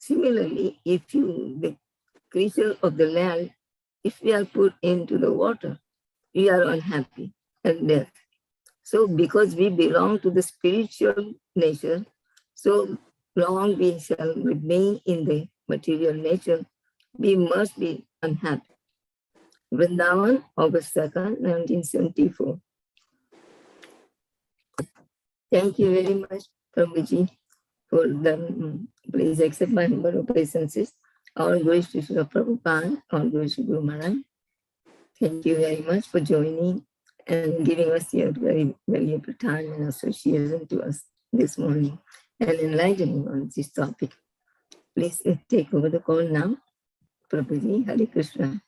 Similarly, the creature of the land, if we are put into the water, we are unhappy and death. So because we belong to the spiritual nature, so long we shall remain in the material nature, we must be unhappy. Vrindavan, August 2nd, 1974. Thank you very much, Prabhuji, for the, please accept my humble obeisances. All glories to Srila Prabhupada, all glories to Guru Maharaj. Thank you very much for joining and giving us your very valuable time and association to us this morning and enlightening on this topic. Please take over the call now. Prabhuji, Hare Krishna.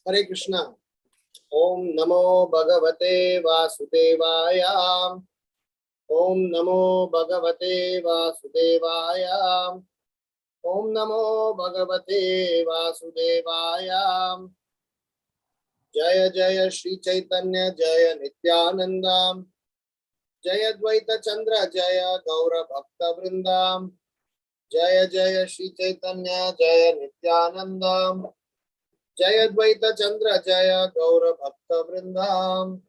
Hare Krishna. Om Namo Bhagavate Vasudevaya. Om Namo Bhagavate Vasudevaya. Om Namo Bhagavate Vasudevaya. Jaya Jaya Shri Chaitanya Jaya Nityananda. Jaya Dvaita Chandra Jaya Gaura Bhakta Vrindam. Jaya Jaya Shri Chaitanya Jaya Nityananda. Jaya Dvaita Chandra Jaya Gaura Bhakta Vrindam.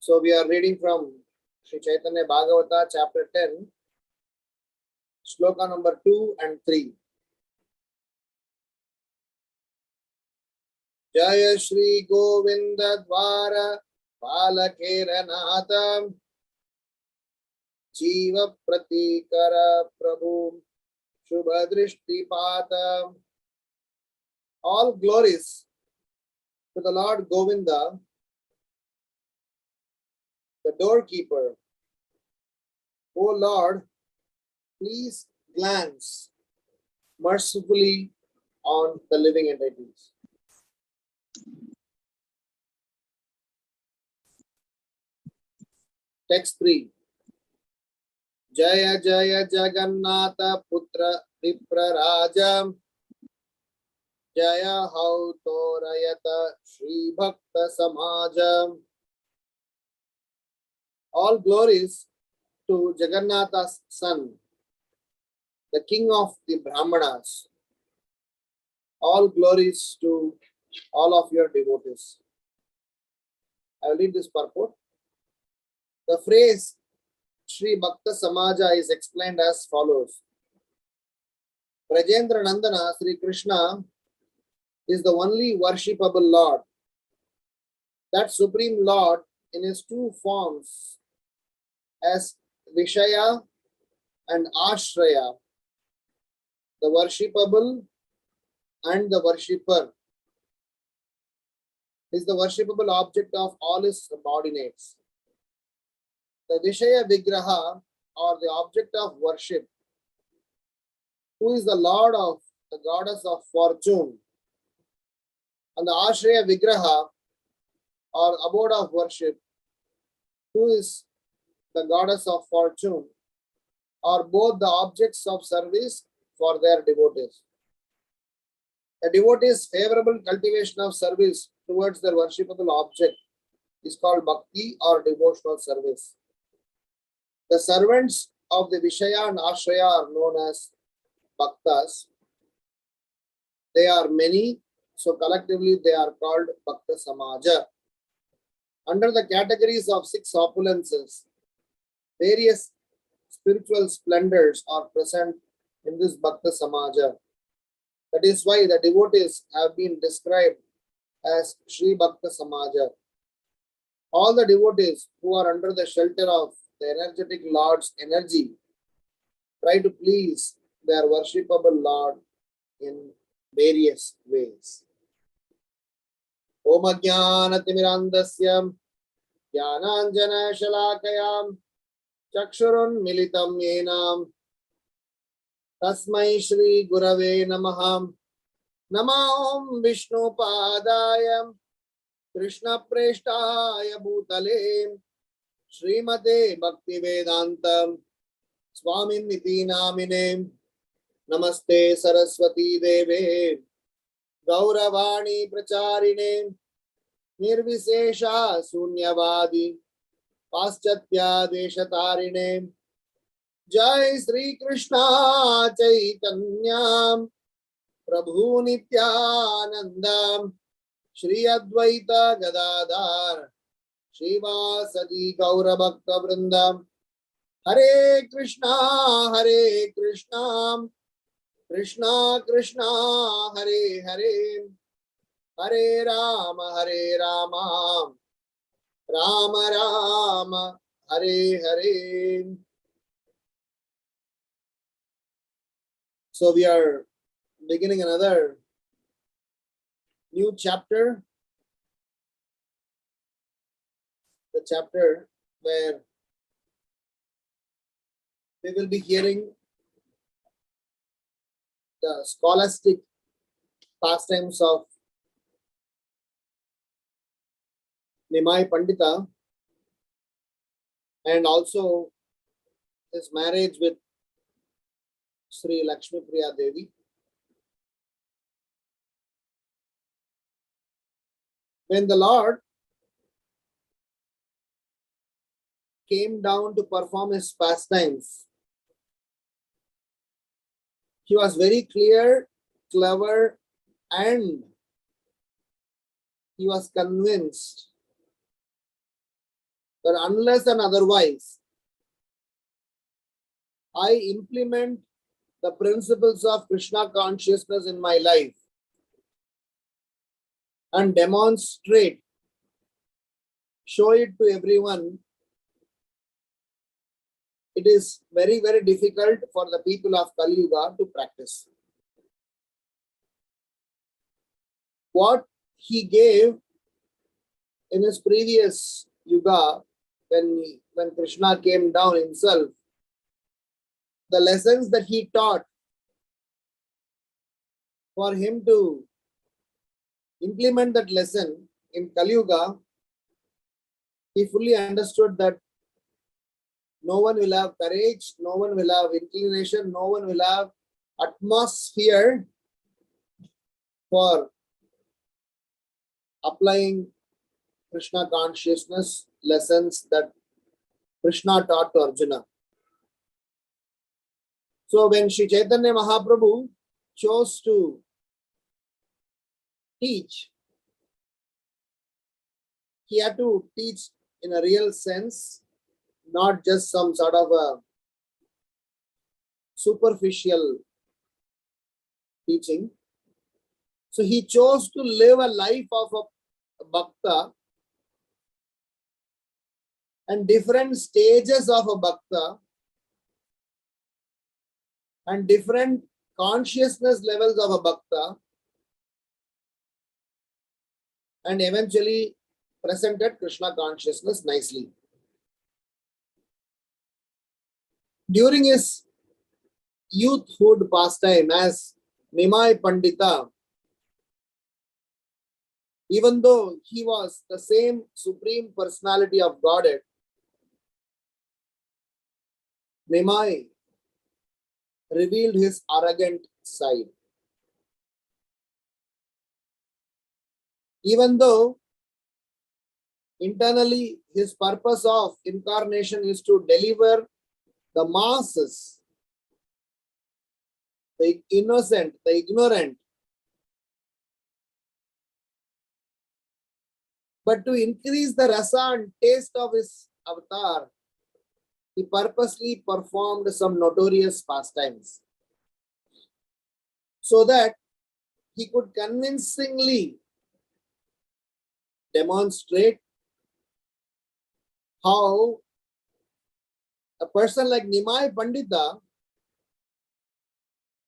So we are reading from Sri Chaitanya Bhagavata chapter 10, shloka number 2 and 3. Jaya Shri Govinda Dvara Palakera Nata Jiva Pratikara Prabhu Shubha Drishti Pata. All glories to the Lord Govinda, the doorkeeper. O Lord, please glance mercifully on the living entities. Text 3. Jaya Jaya Jagannatha Putra Vipra Raja Jaya Hautorayata Shri Bhakta Samaja. All glories to Jagannatha's son, the king of the Brahmanas. All glories to all of your devotees. I will read this purport. The phrase Shri Bhakta Samaja is explained as follows. Brajendra Nandana Sri Krishna is the only worshipable Lord. That Supreme Lord in his two forms as Vishaya and Ashraya, the worshipable and the worshipper, is the worshipable object of all his subordinates. The Vishaya Vigraha, or the object of worship, who is the Lord of the goddess of fortune, and the Ashraya Vigraha, or abode of worship, who is the goddess of fortune, are both the objects of service for their devotees. A devotee's favorable cultivation of service towards their worshipable object is called bhakti or devotional service. The servants of the Vishaya and Ashraya are known as bhaktas. They are many, so collectively they are called Bhakta Samaja. Under the categories of 6 opulences, various spiritual splendors are present in this Bhakta Samaja. That is why the devotees have been described as Shri Bhakta Samaja. All the devotees who are under the shelter of the energetic Lord's energy try to please their worshipable Lord in various ways. Om Ajnana Timirandasya Jnananjana Shalakayam Chakshurun Militam Yenam Tasmai Shri Gurave Namaham Nama Om Vishnu Padayam Krishna Preshtaya Bhutale Srimate Bhakti Vedantam Swamin Niti Namine Namaste Saraswati Deve Gauravani Pracharine Nirvisesha Sunyavadi Paschatya Deshatarine Jai Sri Krishna Chaitanya Prabhu Nityananda Shri Advaita Gadadhar Shivasadi Gaura Bhakta Vrindam Hare Krishna Krishna Krishna Hare Hare Hare Rama Rama Rama Hare Hare. So we are beginning another new chapter, the chapter where we will be hearing the scholastic pastimes of Nimai Pandita and also his marriage with Sri Lakshmi Priya Devi. When the Lord came down to perform his pastimes, he was very clear, clever, and he was convinced that unless and otherwise I implement the principles of Krishna consciousness in my life and demonstrate, show it to everyone, it is very, very difficult for the people of Kali Yuga to practice. What he gave in his previous Yuga, when Krishna came down himself, the lessons that he taught for him to implement that lesson in Kali Yuga, he fully understood that no one will have courage, no one will have inclination, no one will have atmosphere for applying Krishna consciousness lessons that Krishna taught to Arjuna. So when Sri Chaitanya Mahaprabhu chose to teach, he had to teach in a real sense, not just some sort of a superficial teaching. So he chose to live a life of a bhakta and different stages of a bhakta and different consciousness levels of a bhakta, and eventually presented Krishna consciousness nicely. During his youthhood pastime as Nimai Pandita, even though he was the same supreme personality of Godhead, Nimai revealed his arrogant side. Even though internally his purpose of incarnation is to deliver the masses, the innocent, the ignorant, but to increase the rasa and taste of his avatar, he purposely performed some notorious pastimes so that he could convincingly demonstrate how a person like Nimai Pandita,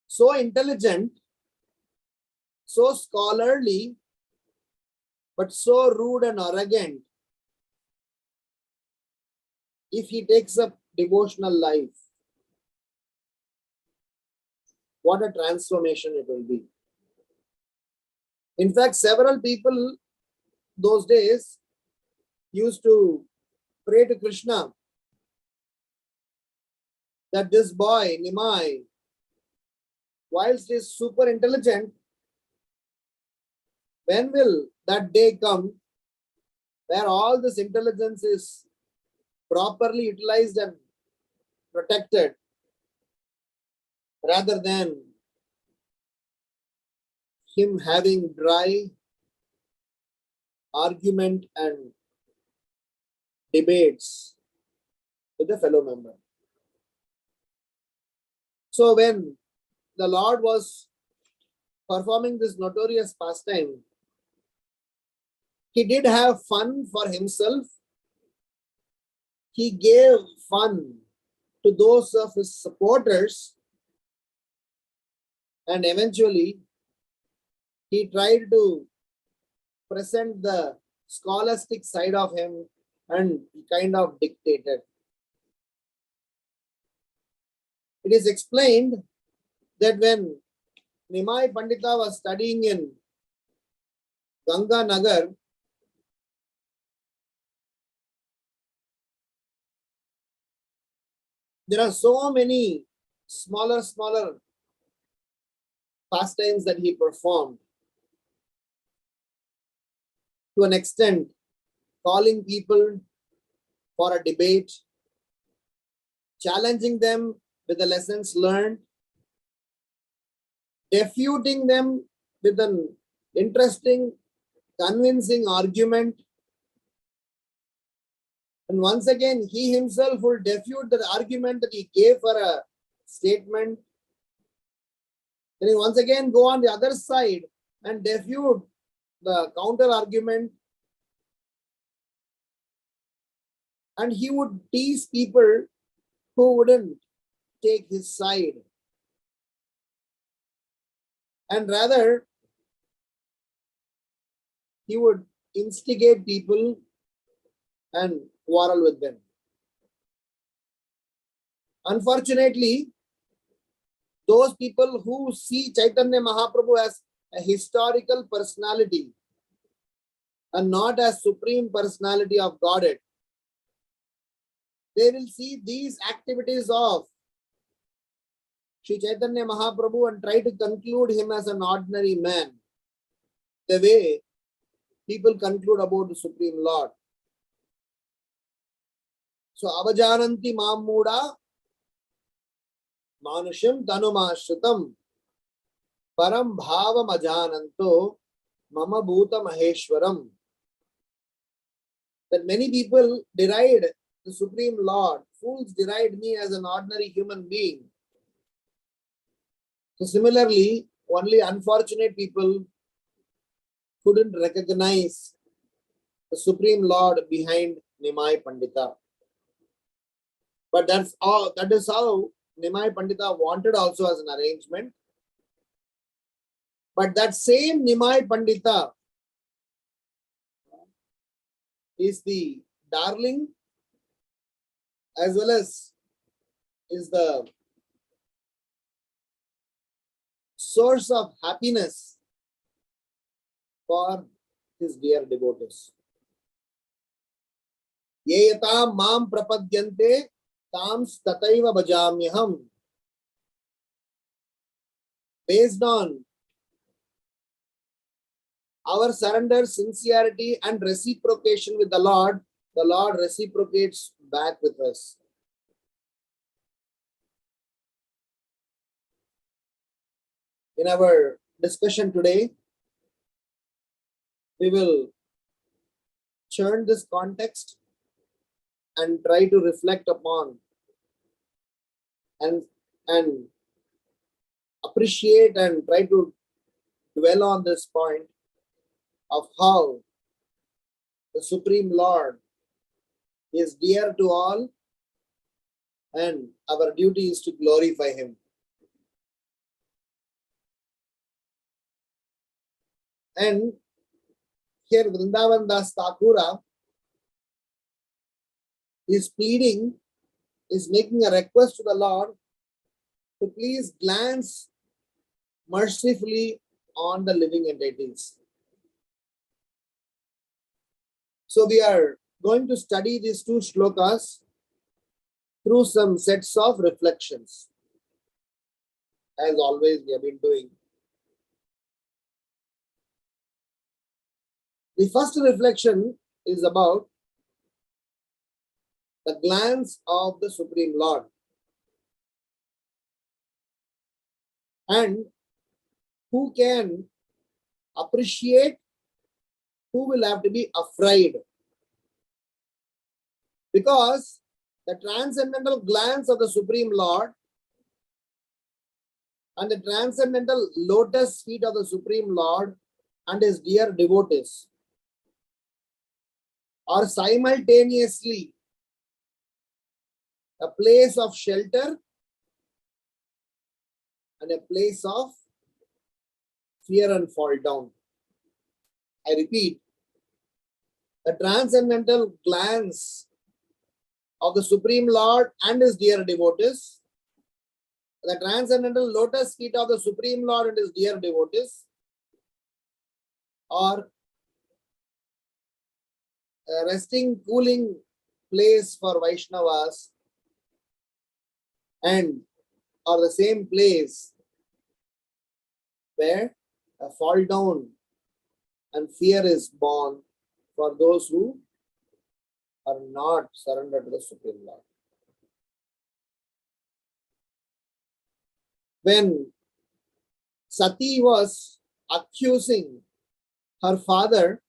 so intelligent, so scholarly, but so rude and arrogant, if he takes up devotional life, what a transformation it will be. In fact, several people those days used to pray to Krishna that this boy, Nimai, whilst he is super intelligent, when will that day come where all this intelligence is properly utilized and protected rather than him having dry argument and debates with a fellow member. So when the Lord was performing this notorious pastime, he did have fun for himself. He gave fun to those of his supporters, and eventually he tried to present the scholastic side of him, and he kind of dictated. It is explained that when Nimai Pandita was studying in Ganga Nagar, there are so many smaller pastimes that he performed, to an extent calling people for a debate, challenging them with the lessons learned, defuting them with an interesting, convincing argument. And once again, he himself will defute the argument that he gave for a statement. Then he once again go on the other side and defute the counter argument. And he would tease people who wouldn't take his side. And rather, he would instigate people and quarrel with them. Unfortunately, those people who see Chaitanya Mahaprabhu as a historical personality and not as supreme personality of Godhead, they will see these activities of Sri Chaitanya Mahaprabhu and try to conclude him as an ordinary man, the way people conclude about the Supreme Lord. So, avajananti mamuda manusham tanumashritam param bhavam ajananto mama bhuta maheshwaram. That many people deride the Supreme Lord. Fools deride me as an ordinary human being. So similarly, only unfortunate people couldn't recognize the Supreme Lord behind Nimai Pandita. But that is how Nimai Pandita wanted also as an arrangement. But that same Nimai Pandita is the darling as well as is the source of happiness for his dear devotees. Ye yatam mam prapadyante tam stataiva bhajamyaham. Based on our surrender, sincerity and reciprocation with the Lord reciprocates back with us. In our discussion today, we will churn this context and try to reflect upon and appreciate and try to dwell on this point of how the Supreme Lord is dear to all and our duty is to glorify him. And here Vrindavan Das Thakura is pleading, is making a request to the Lord to please glance mercifully on the living entities. So we are going to study these two shlokas through some sets of reflections. As always, we have been doing. The first reflection is about the glance of the Supreme Lord. And who can appreciate, who will have to be afraid? Because the transcendental glance of the Supreme Lord and the transcendental lotus feet of the Supreme Lord and his dear devotees are simultaneously a place of shelter and a place of fear and fall down. I repeat, the transcendental glance of the Supreme Lord and his dear devotees, the transcendental lotus feet of the Supreme Lord and his dear devotees are a resting, cooling place for Vaishnavas and are the same place where a fall down and fear is born for those who are not surrendered to the Supreme Lord. When Sati was accusing her father,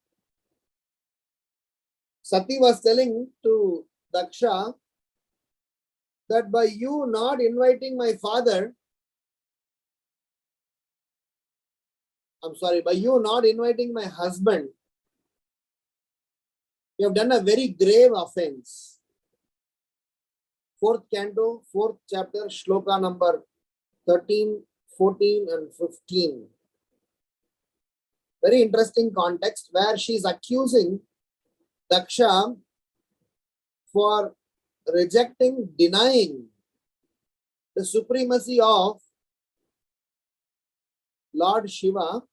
Sati was telling to Daksha that by you not inviting my father, by you not inviting my husband, you have done a very grave offense. 4th canto, 4th chapter, shloka number 13, 14 and 15. Very interesting context where she is accusing Daksha for rejecting, denying the supremacy of Lord Shiva,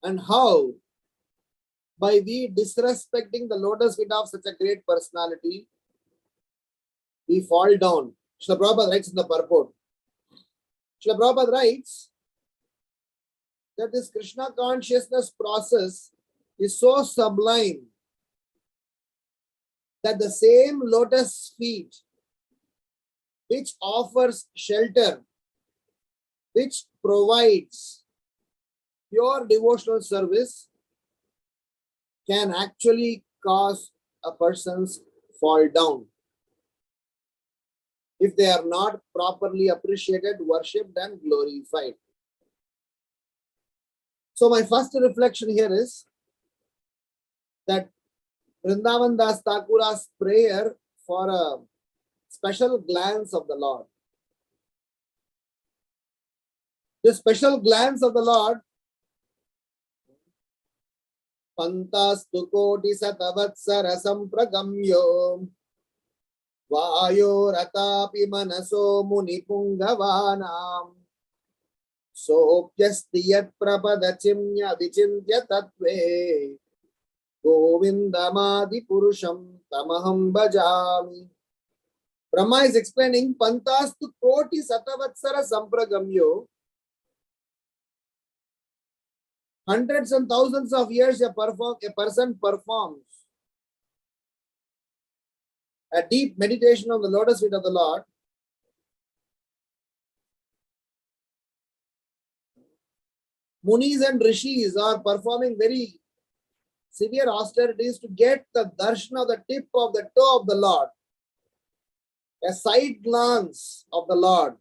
and how by we disrespecting the lotus feet of such a great personality, we fall down. Srila Prabhupada writes in the purport. Srila Prabhupada writes that this Krishna consciousness process is so sublime that the same lotus feet which offers shelter, which provides pure devotional service, can actually cause a person's fall down if they are not properly appreciated, worshipped and glorified. So my first reflection here is that Vrindavan Das Thakura's prayer for a special glance of the Lord. This special glance of the Lord, Pantastu koti satavatsara sampragamyo Vayo ratapi manaso muni pungavanam Sopyasti yat prapadachimya vichintya tatve Govindamadi purusham tamaham bhajami. Brahma is explaining Pantastu koti satavatsara sampragamyo. Hundreds and thousands of years a person performs a deep meditation on the lotus feet of the Lord. Munis and rishis are performing very severe austerities to get the darshan of the tip of the toe of the Lord. A side glance of the Lord.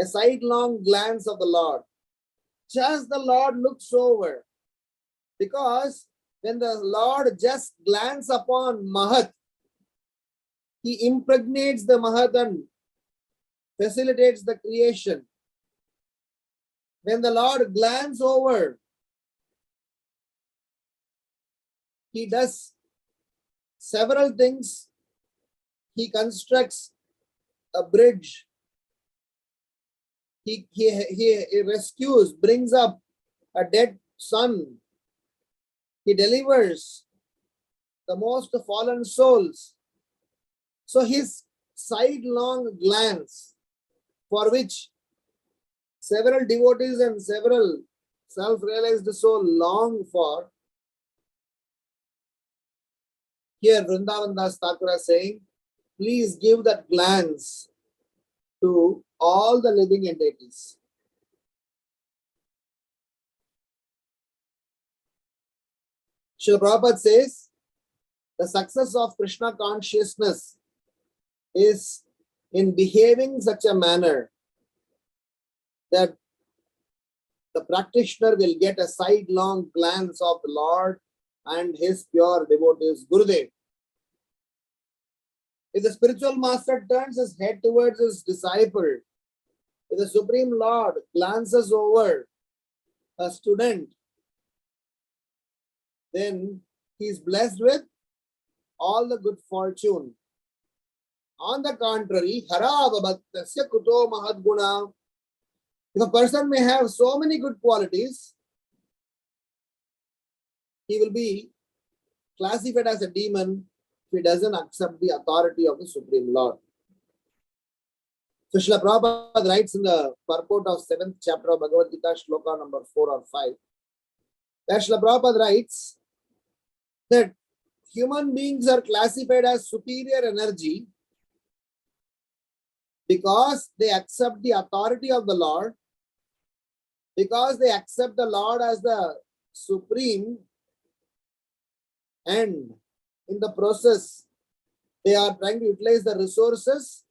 A sidelong glance of the Lord. Just the Lord looks over. Because when the Lord just glances upon Mahat, he impregnates the Mahat and facilitates the creation. When the Lord glances over, he does several things. He constructs a bridge. He rescues, brings up a dead son. He delivers the most fallen souls. So his sidelong glance, for which several devotees and several self-realized souls long for, here Vrindavan Das Thakura saying, please give that glance to to all the living entities. Srila Prabhupada says, the success of Krishna consciousness is in behaving such a manner that the practitioner will get a sidelong glance of the Lord and his pure devotees, Gurudev. If the spiritual master turns his head towards his disciple, if the Supreme Lord glances over a student, then he is blessed with all the good fortune. On the contrary, hara bhaktasya kuto mahadguna. If a person may have so many good qualities, he will be classified as a demon if he doesn't accept the authority of the Supreme Lord. So Srila Prabhupada writes in the purport of 7th chapter of Bhagavad Gita, shloka number 4 or 5, that Srila Prabhupada writes that human beings are classified as superior energy because they accept the authority of the Lord, because they accept the Lord as the supreme, and in the process they are trying to utilize the resources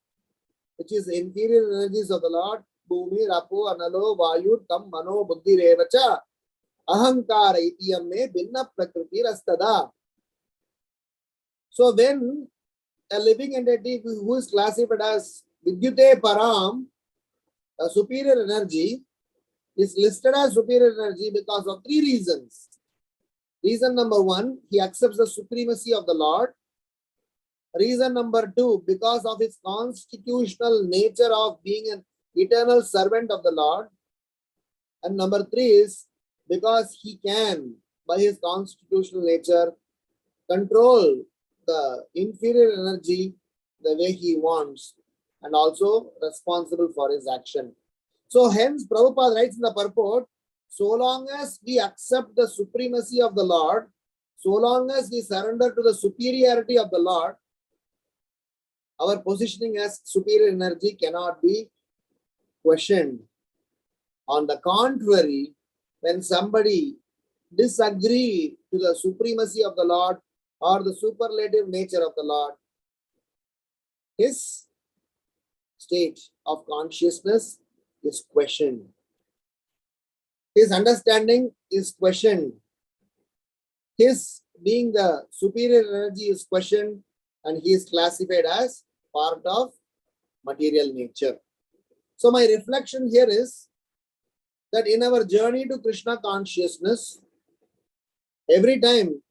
which is inferior energies of the Lord. Bhumi, Rapo, Analo, Vayu, Tam, Mano, Buddhi, Revacha, Ahankara, Itiyam me Binna Prakriti Rastada. So when a living entity who is classified as Vidyute Param, a superior energy, is listed as superior energy because of 3 reasons. Reason number 1, he accepts the supremacy of the Lord. Reason number 2, because of his constitutional nature of being an eternal servant of the Lord. And number 3 is because he can, by his constitutional nature, control the inferior energy the way he wants and also responsible for his action. So hence Prabhupada writes in the purport, so long as we accept the supremacy of the Lord, so long as we surrender to the superiority of the Lord, our positioning as superior energy cannot be questioned. On the contrary, when somebody disagrees to the supremacy of the Lord or the superlative nature of the Lord, his state of consciousness is questioned. His understanding is questioned. His being the superior energy is questioned, and he is classified as part of material nature. So my reflection here is that in our journey to Krishna consciousness, every time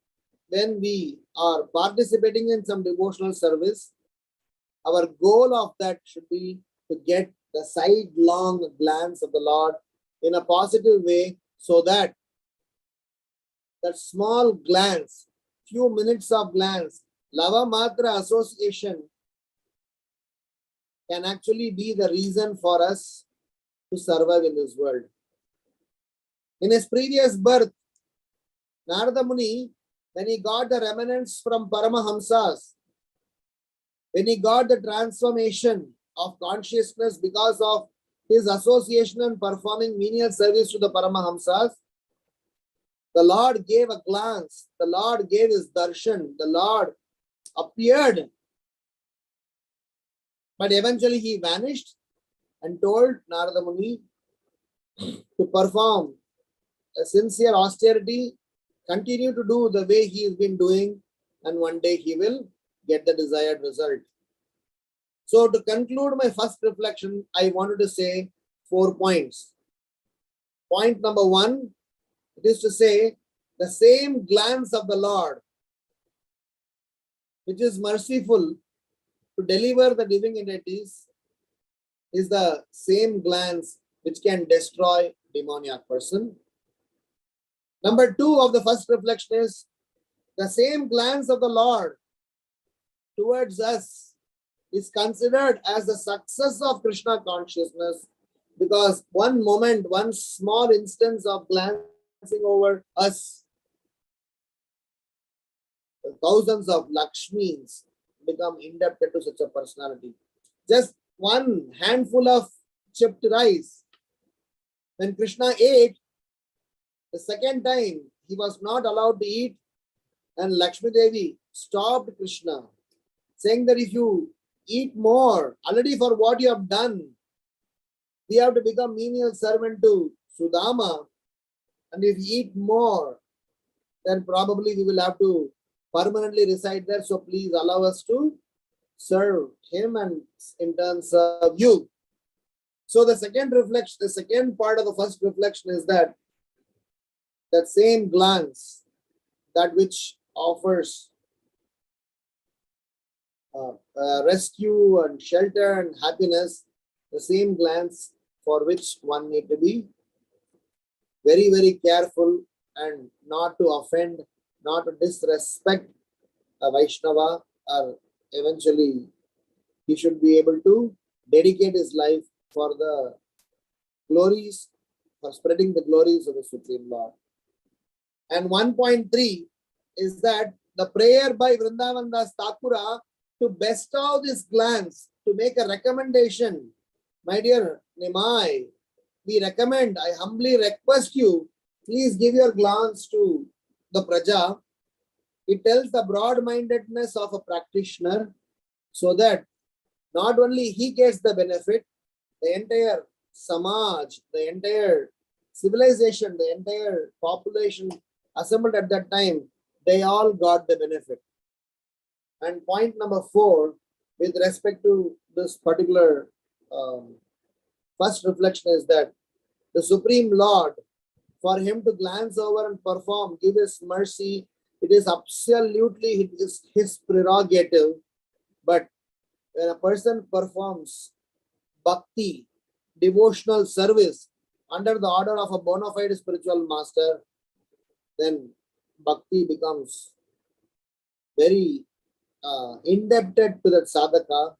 when we are participating in some devotional service, our goal of that should be to get the sidelong glance of the Lord in a positive way, so that that small glance, few minutes of glance, lava matra association can actually be the reason for us to survive in this world. In his previous birth, Narada Muni, when he got the remnants from Paramahamsas, when he got the transformation of consciousness because of his association and performing menial service to the Paramahamsas, the Lord gave a glance, the Lord gave his darshan, the Lord appeared, but eventually he vanished and told Narada Muni to perform a sincere austerity, continue to do the way he has been doing, and one day he will get the desired result. So to conclude my first reflection, I wanted to say 4 points. Point number 1, it is to say the same glance of the Lord, which is merciful to deliver the living entities, is the same glance which can destroy demoniac person. Number 2 of the first reflection is the same glance of the Lord towards us is considered as the success of Krishna consciousness, because one moment, one small instance of glancing over us, thousands of Lakshmis become indebted to such a personality. Just one handful of chipped rice. When Krishna ate, the second time he was not allowed to eat, and Lakshmi Devi stopped Krishna, saying that if you eat more, already for what you have done, we have to become menial servant to Sudama, and if you eat more, then probably we will have to permanently reside there. So please allow us to serve him and in turn serve you. So the second reflection, the second part of the first reflection is that same glance, that which offers rescue and shelter and happiness, the same glance for which one need to be very, very careful and not to offend, not to disrespect a Vaishnava, or eventually he should be able to dedicate his life for the glories, for spreading the glories of the Supreme Lord. And 1.3 is that the prayer by Vrindavan Das Thakura to bestow this glance, to make a recommendation. My dear Nimai, we recommend, I humbly request you, please give your glance to the Praja. It tells the broad-mindedness of a practitioner so that not only he gets the benefit, the entire Samaj, the entire civilization, the entire population assembled at that time, they all got the benefit. And point number 4, with respect to this particular first reflection, is that the Supreme Lord, for him to glance over and perform, give his mercy, it is absolutely his prerogative. But when a person performs bhakti, devotional service under the order of a bona fide spiritual master, then bhakti becomes very indebted to that sadhaka,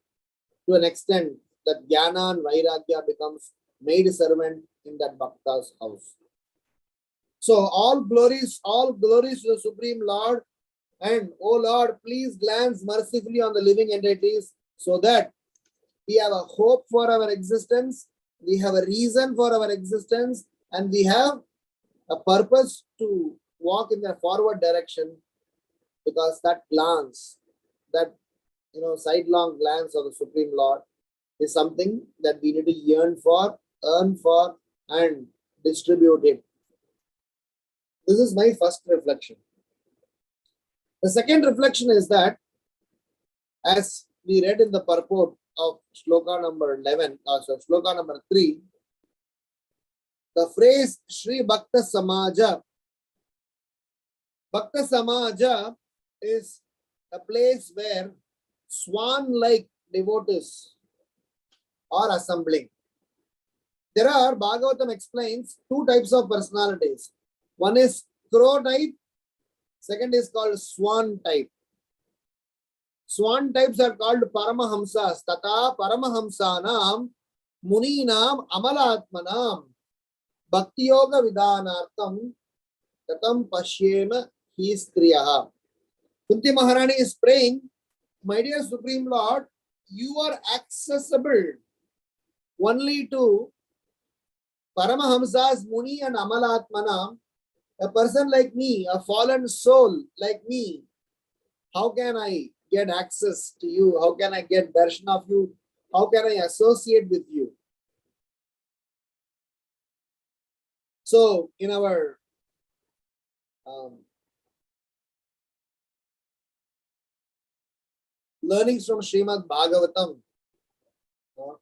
to an extent that jnana and vairagya becomes maid servant in that bhakta's house. So all glories to the Supreme Lord. And O Lord, please glance mercifully on the living entities so that we have a hope for our existence, we have a reason for our existence, and we have a purpose to walk in the forward direction, because that glance, that sidelong glance of the Supreme Lord is something that we need to yearn for, earn for, and distribute it. This is my first reflection. The second reflection is that, as we read in the purport of shloka number 11, shloka number 3, the phrase Shri Bhakta Samaja. Bhakta Samaja is a place where swan-like devotees are assembling. There are, Bhagavatam explains, 2 types of personalities. One is crow type, second is called swan type. Swan types are called Paramahamsas. Tata Paramahamsanam Muninam Amalatmanam Bhakti Yoga Vidhanartham Tatam Pashyema Histriyaha. Kunti Maharani is praying, my dear Supreme Lord, you are accessible only to Paramahamsas, Muni and Amalatmanam. A person like me, a fallen soul like me, how can I get access to you? How can I get darshan of you? How can I associate with you? So, in our learnings from Srimad Bhagavatam,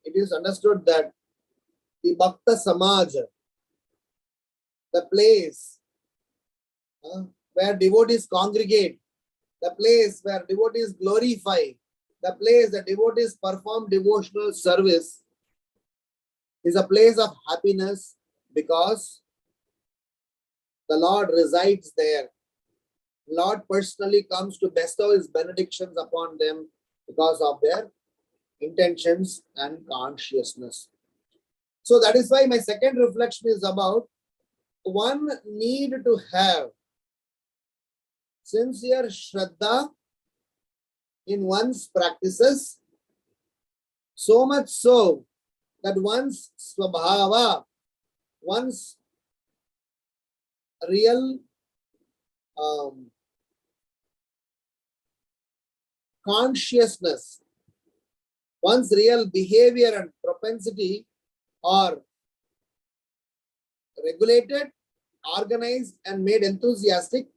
it is understood that the Bhakta Samaj, the place where devotees congregate, the place where devotees glorify, the place that devotees perform devotional service, is a place of happiness, because the Lord resides there. Lord personally comes to bestow his benedictions upon them because of their intentions and consciousness. So that is why my second reflection is about one need to have sincere Shraddha in one's practices, So much so that one's swabhava, one's real consciousness, one's real behavior and propensity are regulated, organized, and made enthusiastic.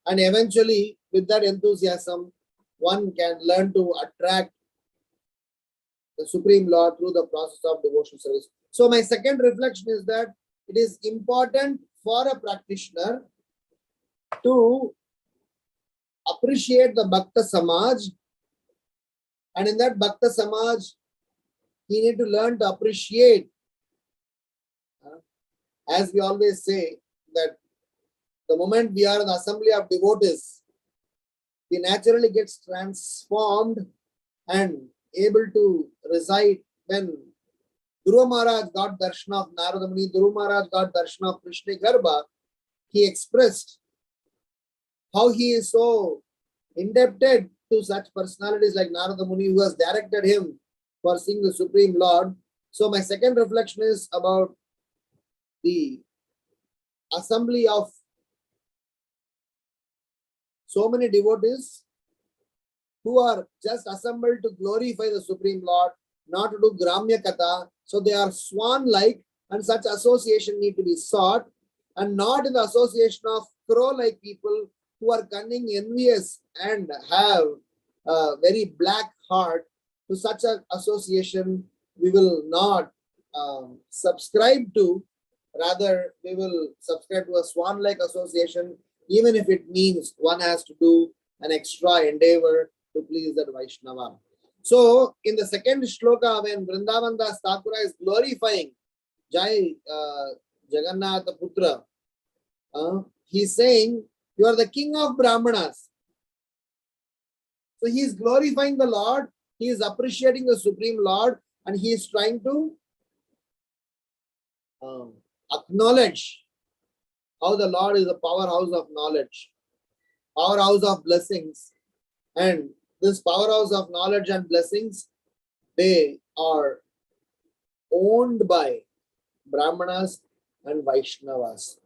And eventually, with that enthusiasm, one can learn to attract the Supreme Lord through the process of devotional service. So my second reflection is that it is important for a practitioner to appreciate the Bhakta Samaj, and in that Bhakta Samaj, he need to learn to appreciate, as we always say, that the moment we are in the assembly of devotees, we naturally gets transformed and able to reside. When Dhruva Maharaj got darshan of Narada Muni, Dhruva Maharaj got darshan of Krishna Garbha, he expressed how he is so indebted to such personalities like Narada Muni, who has directed him for seeing the Supreme Lord. So my second reflection is about the assembly of so many devotees who are just assembled to glorify the Supreme Lord, not to do Gramya Katha. So they are swan-like, and such association need to be sought, and not in the association of crow-like people who are cunning, envious, and have a very black heart. To such an association, we will not subscribe to. Rather, we will subscribe to a swan-like association, even if it means one has to do an extra endeavor to please that Vaishnava. So, in the second shloka, when Vrindavan Das Thakura is glorifying Jai Jagannath Putra, he is saying, you are the king of Brahmanas. So, he is glorifying the Lord, he is appreciating the Supreme Lord, and he is trying to acknowledge how the Lord is a powerhouse of knowledge, powerhouse of blessings. And this powerhouse of knowledge and blessings, they are owned by Brahmanas and Vaishnavas.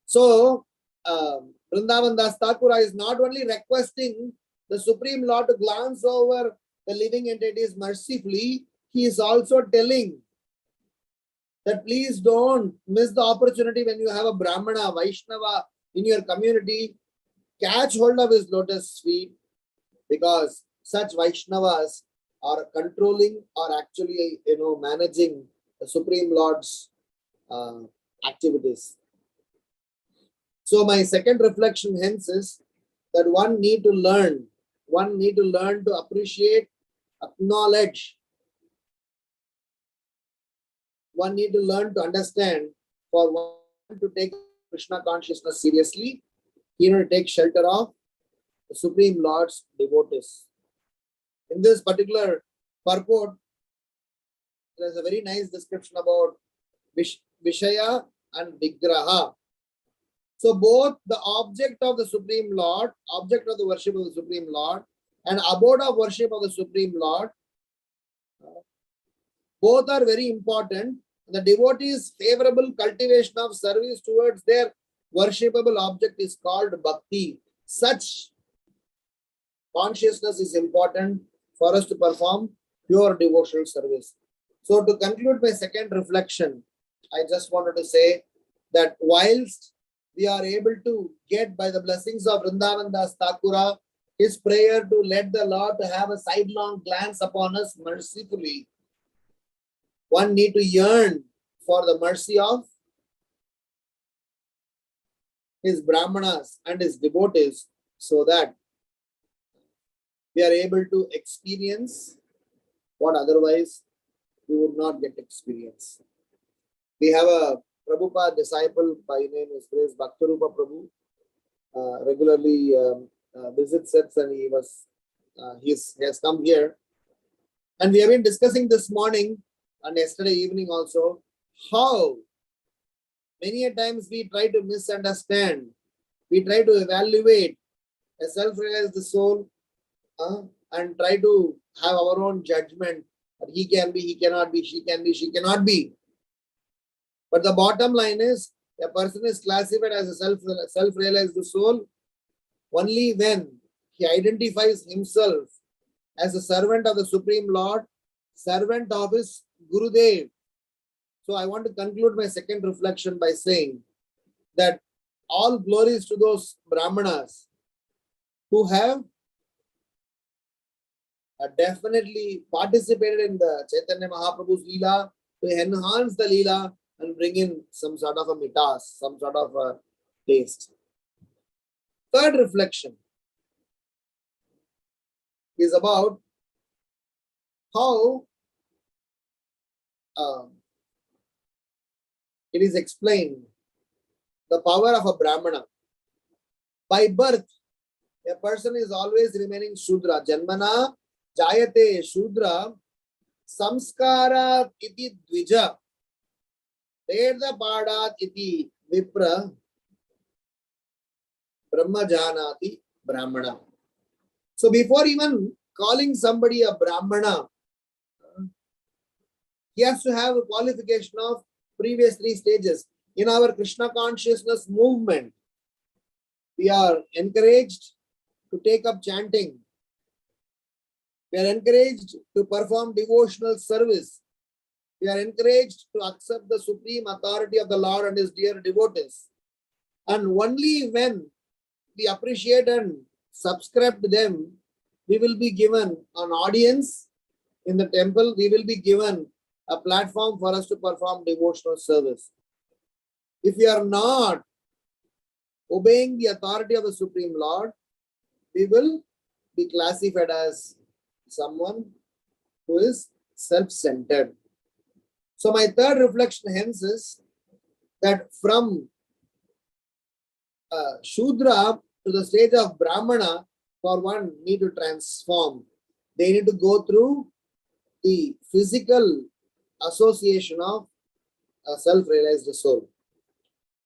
So, Vrindavan Das Thakura is not only requesting the Supreme Lord to glance over the living entities mercifully, he is also telling that please don't miss the opportunity when you have a Brahmana, Vaishnava in your community, catch hold of his lotus feet, because such Vaishnavas are controlling or actually, managing the Supreme Lord's activities. So my second reflection hence is that one need to learn to appreciate, acknowledge. One need to learn to understand. For one to take Krishna consciousness seriously, he need to take shelter of the Supreme Lord's devotees. In this particular purport, there is a very nice description about Vishaya and Vigraha. So both the object of the Supreme Lord, object of the worship of the Supreme Lord, and abode of worship of the Supreme Lord, both are very important. The devotee's favorable cultivation of service towards their worshipable object is called bhakti. Such consciousness is important for us to perform pure devotional service. So to conclude my second reflection, I just wanted to say that whilst we are able to get, by the blessings of Vrindavan Das Thakura, his prayer to let the Lord to have a sidelong glance upon us mercifully, one need to yearn for the mercy of his Brahmanas and his devotees, so that we are able to experience what otherwise we would not get experience. We have a Prabhupada disciple by name is Bhaktarupa Prabhu. Regularly visits us, and he has come here. And we have been discussing this morning and yesterday evening also, how many a times we try to misunderstand, we try to evaluate a self-realized soul, and try to have our own judgment that he can be, he cannot be, she can be, she cannot be. But the bottom line is, a person is classified as a self-realized soul only when he identifies himself as a servant of the Supreme Lord, servant of his Gurudev. So I want to conclude my second reflection by saying that all glories to those Brahmanas who have definitely participated in the Chaitanya Mahaprabhu's Leela to enhance the Leela and bring in some sort of a mitas, some sort of a taste. Third reflection is about how it is explained the power of a Brahmana. By birth, a person is always remaining Shudra. Janmana jayate Shudra samskara iti dvija Veda padat iti vipra brahma janati brahmana. So before even calling somebody a Brahmana, he has to have a qualification of previous three stages. In our Krishna consciousness movement, we are encouraged to take up chanting. We are encouraged to perform devotional service. We are encouraged to accept the supreme authority of the Lord and his dear devotees. And only when we appreciate and subscribe to them, we will be given an audience in the temple. We will be given a platform for us to perform devotional service. If we are not obeying the authority of the Supreme Lord, we will be classified as someone who is self-centered. So my third reflection hence is that from Shudra to the stage of Brahmana, for one need to transform. They need to go through the physical association of a self-realized soul.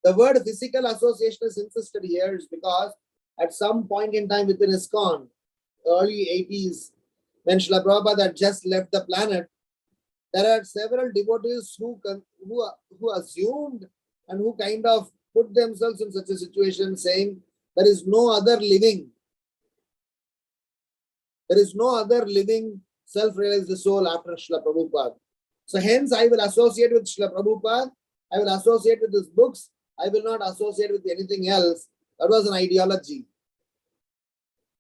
The word physical association is insisted here is because at some point in time within ISKCON, early 80s, when Srila Prabhupada had just left the planet, there are several devotees who assumed and who kind of put themselves in such a situation saying, there is no other living. There is no other living self-realized soul after Srila Prabhupada. So hence I will associate with Srila Prabhupada, I will associate with his books, I will not associate with anything else. That was an ideology.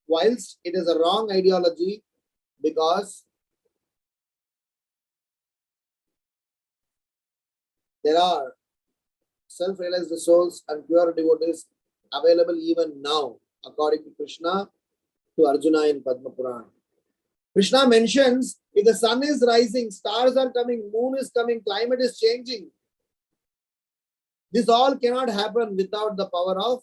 Whilst it is a wrong ideology because there are self-realized souls and pure devotees available even now, according to Krishna, to Arjuna in Padma Purana. Krishna mentions, if the sun is rising, stars are coming, moon is coming, climate is changing. This all cannot happen without the power of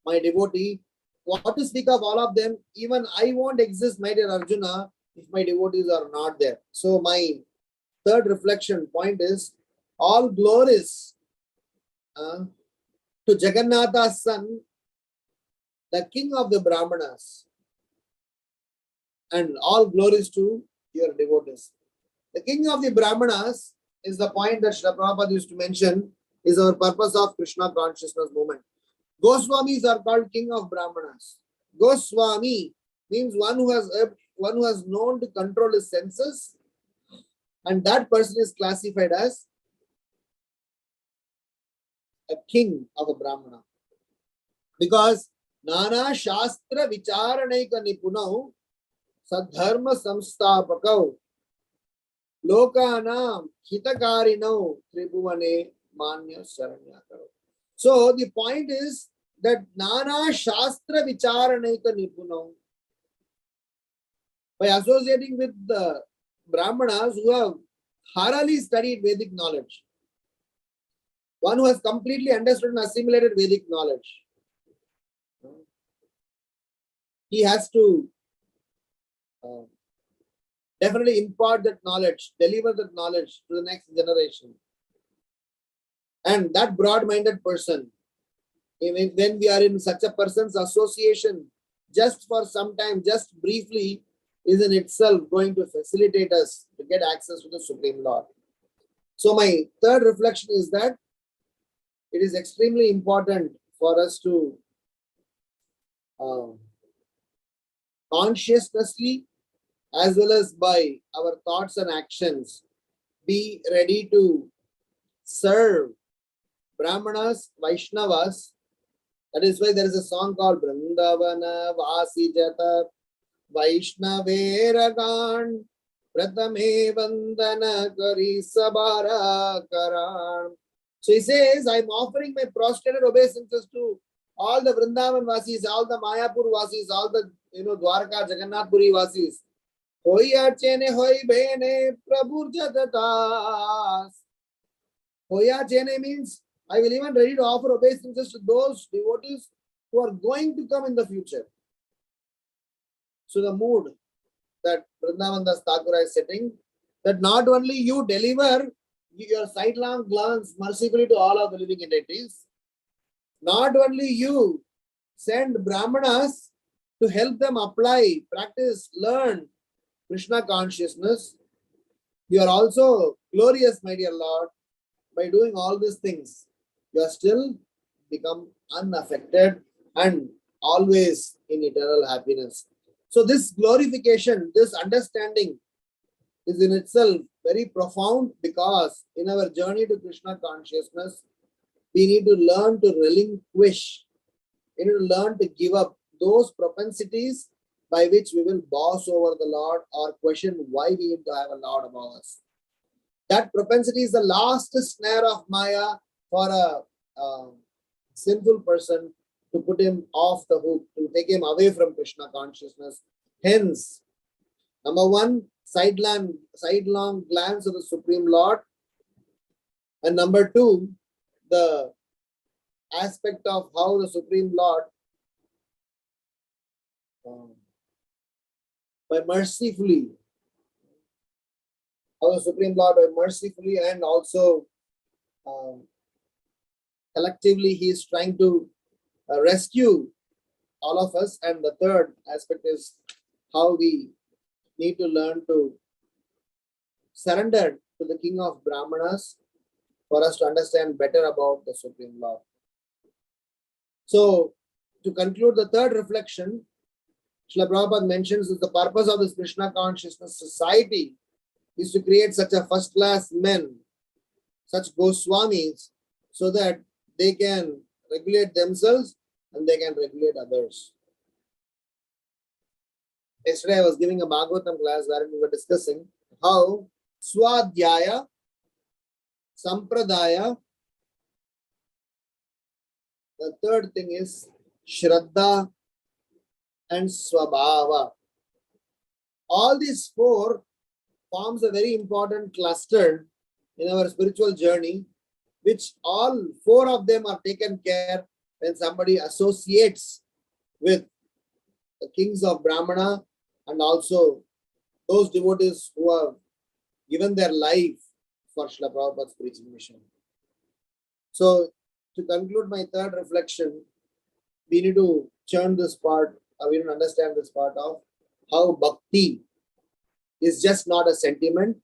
my devotee. What to speak of all of them? Even I won't exist, my dear Arjuna, if my devotees are not there. So my third reflection point is, all glories to Jagannatha's son, the king of the Brahmanas, and all glories to your devotees. The king of the Brahmanas is the point that Srila Prabhupada used to mention is our purpose of Krishna consciousness movement. Goswamis are called king of Brahmanas. Goswami means one who has known to control his senses, and that person is classified as a king of a Brahmana. Because Nana Shastra Vicharanaika Nipunau Sadharma Samstapakau Lokanam Hitakarinau Tribhuvane Manya Saranyakaro. So the point is that Nana Shastra Vicharanaika Nipunau, by associating with the Brahmanas who have thoroughly studied Vedic knowledge, one who has completely understood and assimilated Vedic knowledge, he has to definitely impart that knowledge, deliver that knowledge to the next generation. And that broad-minded person, when we are in such a person's association, just for some time, just briefly, is in itself going to facilitate us to get access to the Supreme Lord. So my third reflection is that it is extremely important for us to consciously as well as by our thoughts and actions be ready to serve Brahmanas, Vaishnavas. That is why there is a song called Vrindavana Vasi Jata Vaishnaveragan Pratame Vandana Kari Sabara Karan. So he says, I am offering my prostrated obeisances to all the Vrindavan Vasis, all the Mayapur Vasis, all the Dwarka, Jagannath Puri Vasis. Hoi achene hoi bhene Prabhu Jatatas. Hoya Chene means I will even ready to offer obeisances to those devotees who are going to come in the future. So the mood that Vrindavan Das Thakur is setting, that not only you deliver your sidelong glance mercifully to all of the living entities, not only you send Brahmanas to help them apply, practice, learn Krishna consciousness, you are also glorious, my dear Lord. By doing all these things, you are still become unaffected and always in eternal happiness. So this glorification, this understanding is in itself very profound, because in our journey to Krishna consciousness, we need to learn to relinquish, we need to learn to give up those propensities by which we will boss over the Lord or question why we need to have a Lord above us. That propensity is the last snare of Maya for a sinful person to put him off the hook, to take him away from Krishna consciousness. Hence, number one, sidelong glance of the Supreme Lord. And number two, the aspect of how the Supreme Lord, by mercifully, and also collectively, he is trying to rescue all of us. And the third aspect is how we need to learn to surrender to the King of Brahmanas for us to understand better about the Supreme Lord. So, to conclude the third reflection, Srila Prabhupada mentions that the purpose of this Krishna consciousness society is to create such a first-class men, such Goswamis, so that they can regulate themselves and they can regulate others. Yesterday I was giving a Bhagavatam class where we were discussing how Swadhyaya, Sampradaya, the third thing is Shraddha and Swabhava. All these four forms a very important cluster in our spiritual journey, which all four of them are taken care when somebody associates with the kings of Brahmana and also those devotees who have given their life for Srila Prabhupada's preaching mission. So, to conclude my third reflection, we need to churn this part, we need to understand this part of how bhakti is just not a sentiment,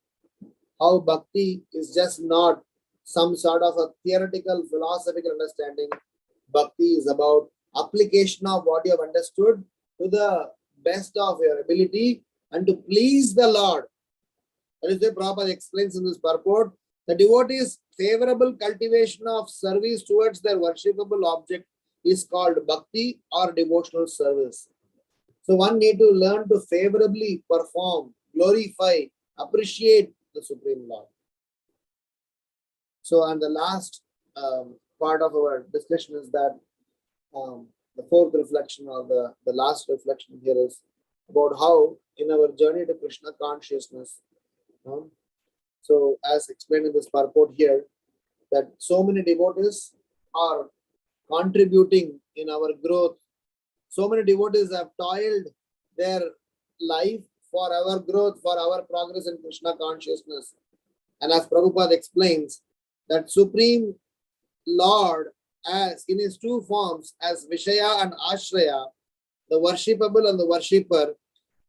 how bhakti is just not some sort of a theoretical, philosophical understanding. Bhakti is about application of what you have understood to the best of your ability and to please the Lord. That is why Prabhupada explains in this purport, the devotee's favorable cultivation of service towards their worshipable object is called bhakti or devotional service. So one need to learn to favorably perform, glorify, appreciate the Supreme Lord. So, and the last part of our discussion is that the fourth reflection or the last reflection here is about how in our journey to Krishna consciousness, so as explained in this purport here, that so many devotees are contributing in our growth. So many devotees have toiled their life for our growth, for our progress in Krishna consciousness. And as Prabhupada explains, that Supreme Lord, as in his two forms, as Vishaya and Ashraya, the worshipable and the worshipper,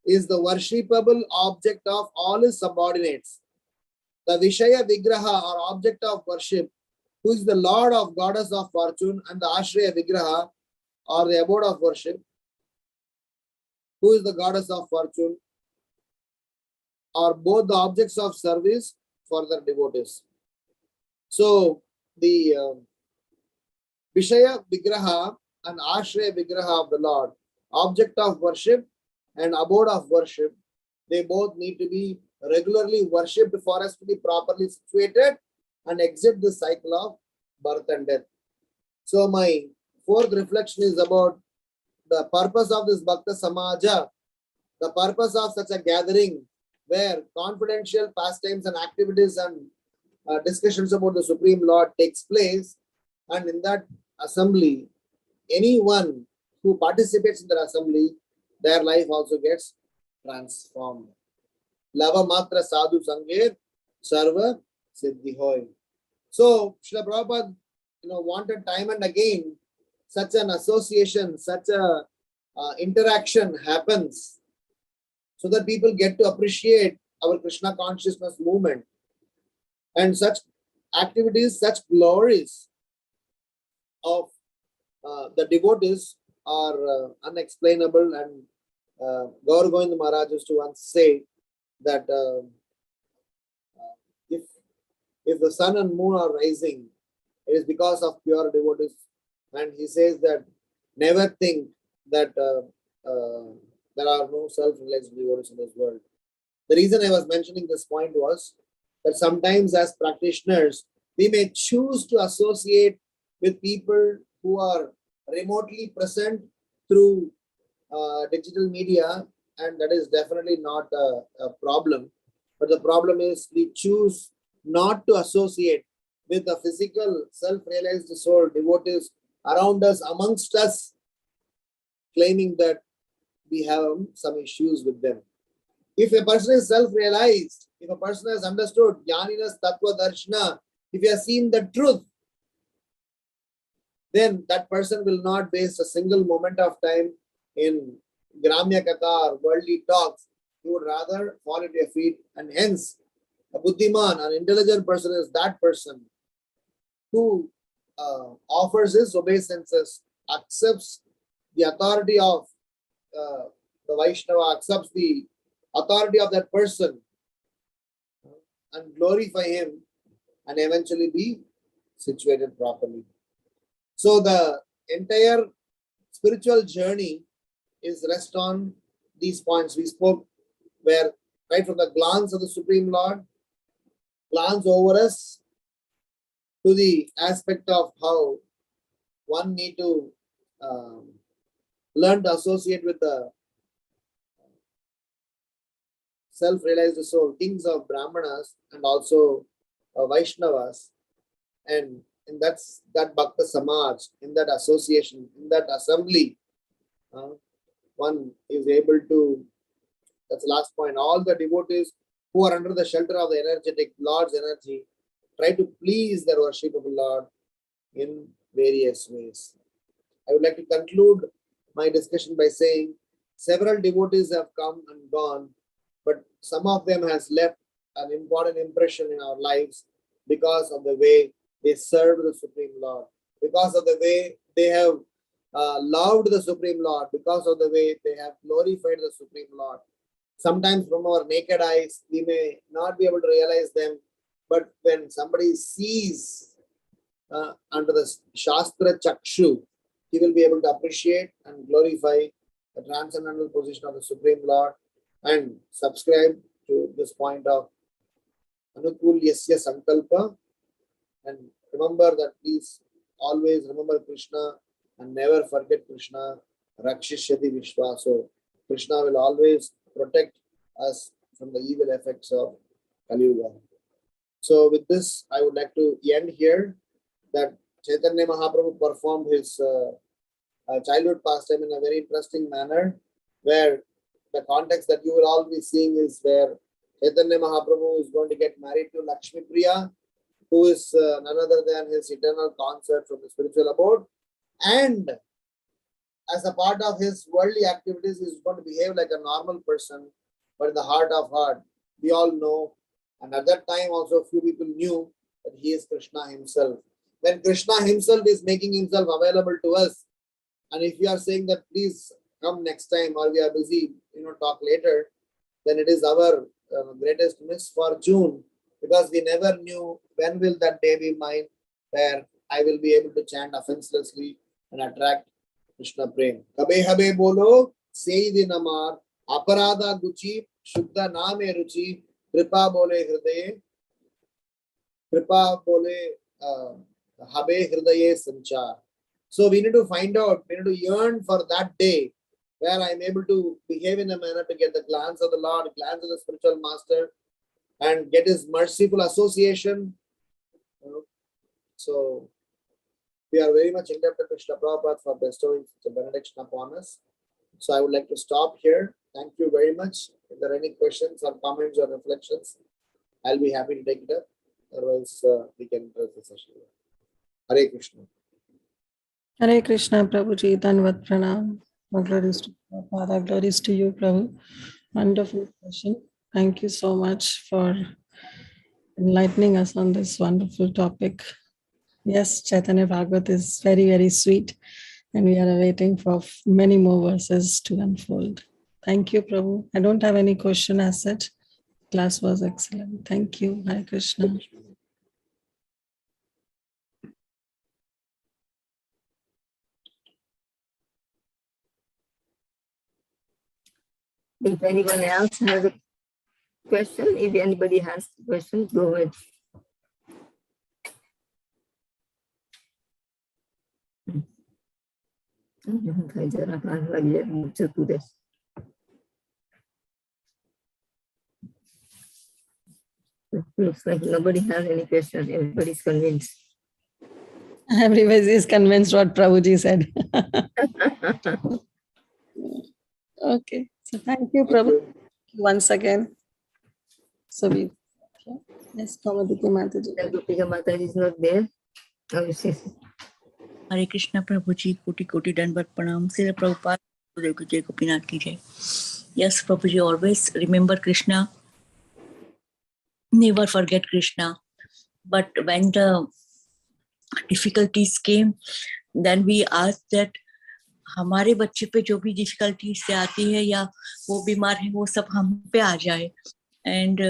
is the worshipable object of all his subordinates. The Vishaya Vigraha or object of worship, who is the Lord of goddess of fortune, and the Ashraya Vigraha or the abode of worship, who is the goddess of fortune, are both the objects of service for their devotees. So the Vishaya Vigraha and Ashraya Vigraha of the Lord, object of worship and abode of worship, they both need to be regularly worshipped for us to be properly situated and exit the cycle of birth and death. So my fourth reflection is about the purpose of this Bhakta Samaja, the purpose of such a gathering where confidential pastimes and activities and discussions about the Supreme Lord takes place, and in that assembly, anyone who participates in the assembly, their life also gets transformed. Lava matra sadhu sangir sarva siddhi hoy. So Srila Prabhupada, wanted time and again such an association, such a interaction happens, so that people get to appreciate our Krishna consciousness movement, and such activities, such glories of the devotees are unexplainable. And Gaur Govind Maharaj used to once say that if the sun and moon are rising, it is because of pure devotees. And he says that never think that there are no self-realized devotees in this world. The reason I was mentioning this point was that sometimes as practitioners, we may choose to associate with people who are remotely present through digital media, and that is definitely not a problem. But the problem is we choose not to associate with the physical self-realized soul devotees around us, amongst us, claiming that we have some issues with them. If a person is self-realized, if a person has understood Jnaninas Tattva Darshana, if he has seen the truth, then that person will not waste a single moment of time in Gramya Katha or worldly talks. He would rather fall at your feet, and hence a Buddhiman, an intelligent person is that person who offers his obeisances, accepts the authority of the Vaishnava, accepts the authority of that person and glorify him, and eventually be situated properly. So the entire spiritual journey is rest on these points we spoke, where right from the glance of the Supreme Lord, glance over us, to the aspect of how one need to learn to associate with the self-realized soul, things of Brahmanas and also Vaishnavas, and in that Bhakta Samaj, in that association, in that assembly, one is able to, that's the last point, all the devotees who are under the shelter of the energetic Lord's energy try to please their worshipable Lord in various ways. I would like to conclude my discussion by saying several devotees have come and gone, but some of them has left an important impression in our lives because of the way they served the Supreme Lord, because of the way they have loved the Supreme Lord, because of the way they have glorified the Supreme Lord. Sometimes from our naked eyes, we may not be able to realize them, but when somebody sees under the Shastra Chakshu, he will be able to appreciate and glorify the transcendental position of the Supreme Lord and subscribe to this point of Anukul Yasya Sankalpa. And remember that, please always remember Krishna and never forget Krishna. Rakshishyati Vishwaso. Krishna will always protect us from the evil effects of Kali Yuga. So with this, I would like to end here that Chaitanya Mahaprabhu performed his childhood pastime in a very interesting manner, where the context that you will all be seeing is where Chaitanya Mahaprabhu is going to get married to Lakshmi Priya, who is none other than his eternal consort from the spiritual abode. And as a part of his worldly activities, he's going to behave like a normal person, but in the heart of heart, we all know, and at that time also few people knew that he is Krishna himself. When Krishna himself is making himself available to us, and if we are saying that please come next time or we are busy, talk later, then it is our greatest misfortune, because we never knew when will that day be mine where I will be able to chant offenselessly and attract Krishna Prem. Kabe habe bolo, sei din amar, aparada guchi, shuddha name ruchi, kripa bole hridaye, kripa bole habe hridaye sanchar. So we need to find out, we need to yearn for that day where I am able to behave in a manner to get the glance of the Lord, glance of the spiritual master, and get his merciful association. So we are very much indebted to Krishna Prabhupada for bestowing such a benediction upon us. So I would like to stop here. Thank you very much. If there are any questions or comments or reflections, I'll be happy to take it up. Otherwise, we can close the session. Hare Krishna. Hare Krishna, Prabhuji, Dhanvat Pranam. All glories to Prabhupada, glories to you, Prabhu. Wonderful session. Thank you so much for enlightening us on this wonderful topic. Yes, Chaitanya Bhagavat is very, very sweet, and we are awaiting for many more verses to unfold. Thank you, Prabhu. I don't have any question as such. Class was excellent. Thank you. Hare Krishna. If anyone else has a question, if anybody has a question, go ahead. Looks like nobody has any question. Everybody's convinced. Everybody is convinced what Prabhuji said. Okay. So thank you, Prabhu, once again. So we, yes, Kamadiki Mataji. Gopika Mataji is not there. Oh, yes. Hare Krishna Prabhuji, Koti Koti Dandavat Pranam, Srila Prabhupada, Gurudev Ki Jai, Gopinath Ki Jai. Yes, Prabhuji, always remember Krishna, never forget Krishna. But when the difficulties came, then we asked that हमारे बच्चे पे जो भी difficulties से आती है या वो बीमार है वो सब हम पे आ जाए. एंड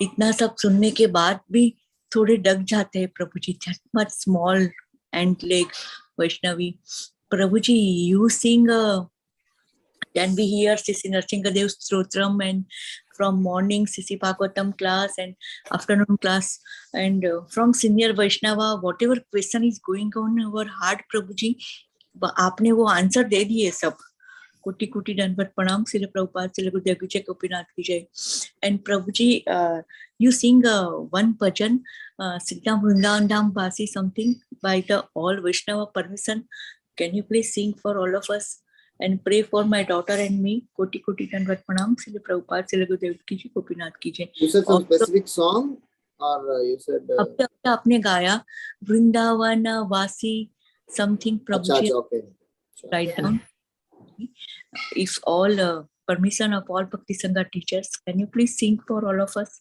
इतना सब सुनने के बाद भी थोड़े डग जाते हैं प्रभु जी. that much small and like Vaishnavi. Prabhu ji, you sing can we hear Sisi Narsingadev Stotram, and from morning Sisi Bhagavatam class and afternoon class, and from senior Vaishnava, whatever question is going on in our heart, Prabhu ji, आपने वो answer दे दिए सब. कोटि कोटि दंडवत प्रणाम श्री प्रभुपाद श्री गुरुदेव की जय गोपीनाथ की जय. एंड Prabhu ji, you sing one bhajan, Siddham Vrindavan Dham Vasi, something by the all Vaishnava permission. Can you please sing for all of us and pray for my daughter and me? Koti Koti Dandavat Pranam, Srila Prabhupada, Srila Gurudev ki jai, Gopinath ki jai. You said some specific song, or you said? अभी आपने गाया वृंदावन वासी something. Prabhuji, okay. write down. If all permission of all Bhakti Sangha teachers, can you please sing for all of us?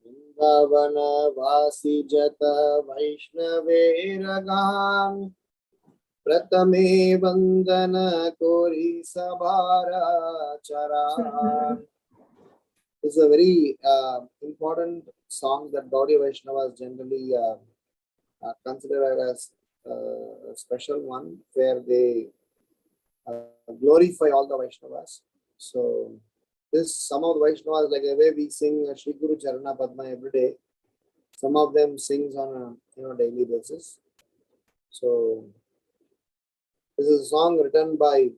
Vrindavana Vasi Jata Vaishnave Ragan Pratame Vandana Kori Sabhara Charan. This is a very important song that Gaudiya Vaishnavas generally consider as a special one, where they glorify all the Vaishnavas. So this, some of the Vaishnavas, like the way we sing Shri Guru Charana Padma every day, some of them sings on a daily basis. So this is a song written by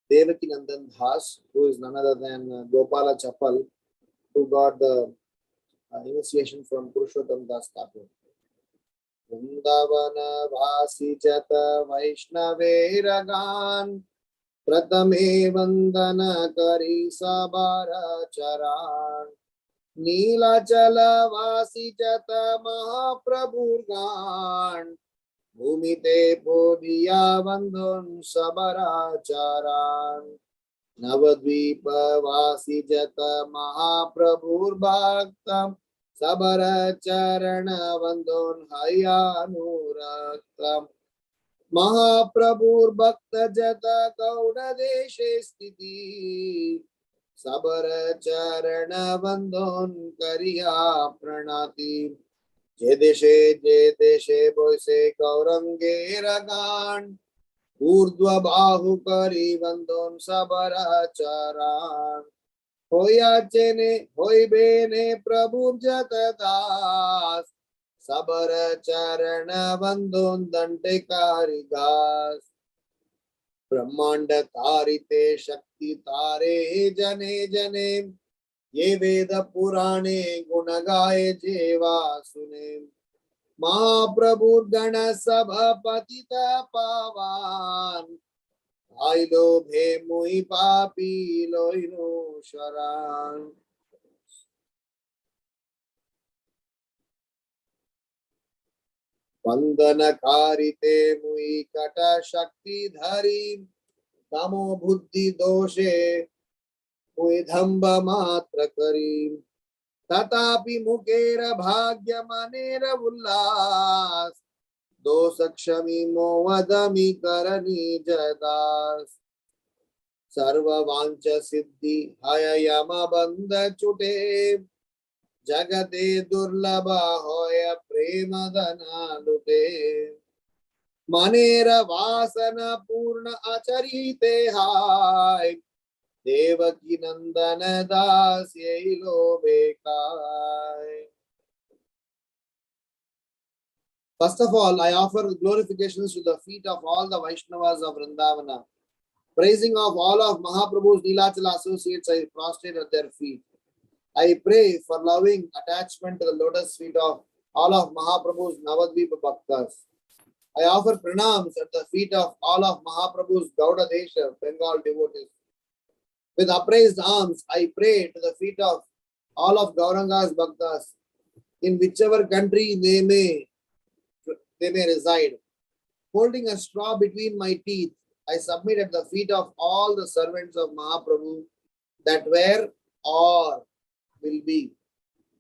Devaki Nandan Das, who is none other than Gopala Chappal, who got the initiation from Purushottam Das Thakur. Vrindavana Vasi Jata Vaishnave Ragan Pratame Vandana Kari Sabara Charan नीलाचलवासी जत महाप्रभुर्गान भूमिते पोदिया बंधुन सबराचारान नवद्वीपवासी जत महाप्रभुर्भक्तम सबरचरण बंधुन हयानुरक्तम महाप्रभुर्भक्त जत गौड़ देशे स्थिति सबरचरण बंधुन करिया प्रणाति जे देशे बोसे गौरंगे रगान ऊर्ध्व बाहु करी बंधुन सबरचरण होयाचेने होइबेने प्रभु जत दास सबर चरण बंधुन दंडकारी घास ब्रह्मांड तारिते शक्ति तारे जने जने ये वेद पुराणे गुण गाए जेवा सुने महाप्रभु गण सभा पतित पावान आई लोभे मुहि पापी लोइनो शरण वंदन कारिते मुई कट शक्ति धरी तमो बुद्धि दोषे मुई धम्ब मात्र करी तथापि मुकेर भाग्य मनेर उल्लास दोष क्षमी मोवदमी करनी जदास सर्व वांच सिद्धि हय यम बंध चुटे जगते दुर्लभ होय प्रेम धना लुटे मनेर वासन पूर्ण आचरिते हाय देवकी नंदन दास यही लोभे काय. First of all, I offer glorifications to the feet of all the Vaishnavas of Vrindavana. Praising of all of Mahaprabhu's Nilachala associates, I prostrate at their feet. I pray for loving attachment to the lotus feet of all of Mahaprabhu's Navadvipa Bhaktas. I offer pranams at the feet of all of Mahaprabhu's Gauda Desha, Bengal devotees. With upraised arms, I pray to the feet of all of Gauranga's Bhaktas, in whichever country they may reside. Holding a straw between my teeth, I submit at the feet of all the servants of Mahaprabhu that were or will be.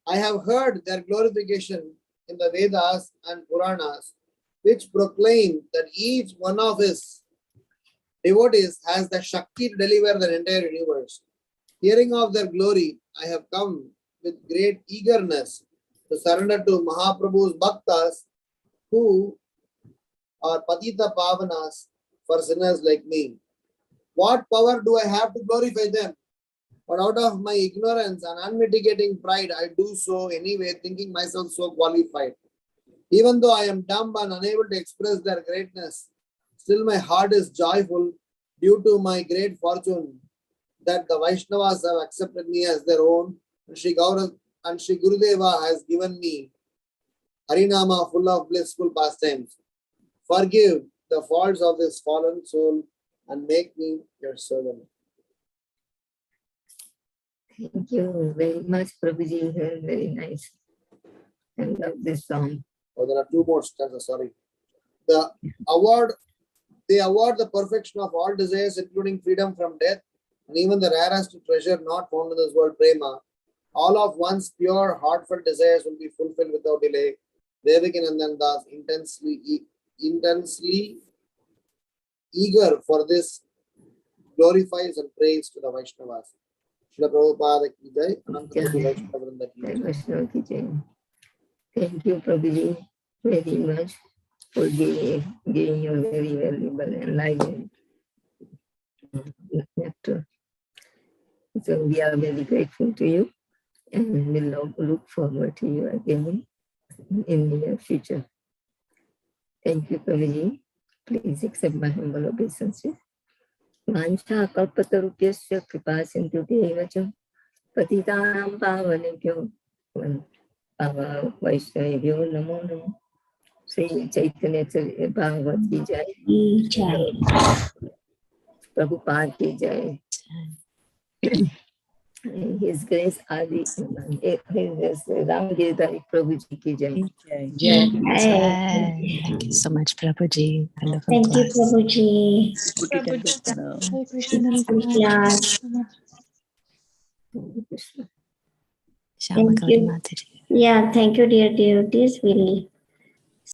I have heard their glorification in the Vedas and Puranas, which proclaim that each one of his devotees has the Shakti to deliver the entire universe. Hearing of their glory, I have come with great eagerness to surrender to Mahaprabhu's Bhaktas, who are Patita Pavanas for sinners like me. What power do I have to glorify them? But out of my ignorance and unmitigating pride, I do so anyway, thinking myself so qualified. Even though I am dumb and unable to express their greatness, still my heart is joyful due to my great fortune that the Vaishnavas have accepted me as their own, and Sri Gurudeva has given me Harinama full of blissful pastimes. Forgive the faults of this fallen soul and make me your servant. Thank you very much, Prabhuji. Very nice. I love this song. Oh, there are two more stanzas, sorry. They award the perfection of all desires, including freedom from death, and even the rarest treasure not found in this world, prema. All of one's pure, heartfelt desires will be fulfilled without delay. Devaki Nandan Das intensely eager for this glorifies and prays to the Vaishnavas. Srila Prabhupada ki jai, Ananta Koti Vaishnava Vrinda ki jai. Vaishnava ki jai. Thank you, Prabhuji, very much for giving your very valuable and lively nectar. So we are very grateful to you, and we look forward to you again in the near future. Thank you, Prabhuji. Please accept my humble obeisances. Vancha kalpatarupyasya kripa sindhubheva cha patitanam pavanebhyo Vaishnavebhyo namo namo. Sri Chaitanya Bhagavat ki jai. Prabhupada ki jai. His Grace Adi, His Ram Giridhari Prabhu Ji ki jai. Jai. Thank you so much, Prabhuji. Wonderful Thank you, class. Prabhuji. Put it at the now. Hare Krishna, Hare Class. Krishna. Shama Thank Gauri you. Mataji. Yeah, thank you, dear devotees. We'll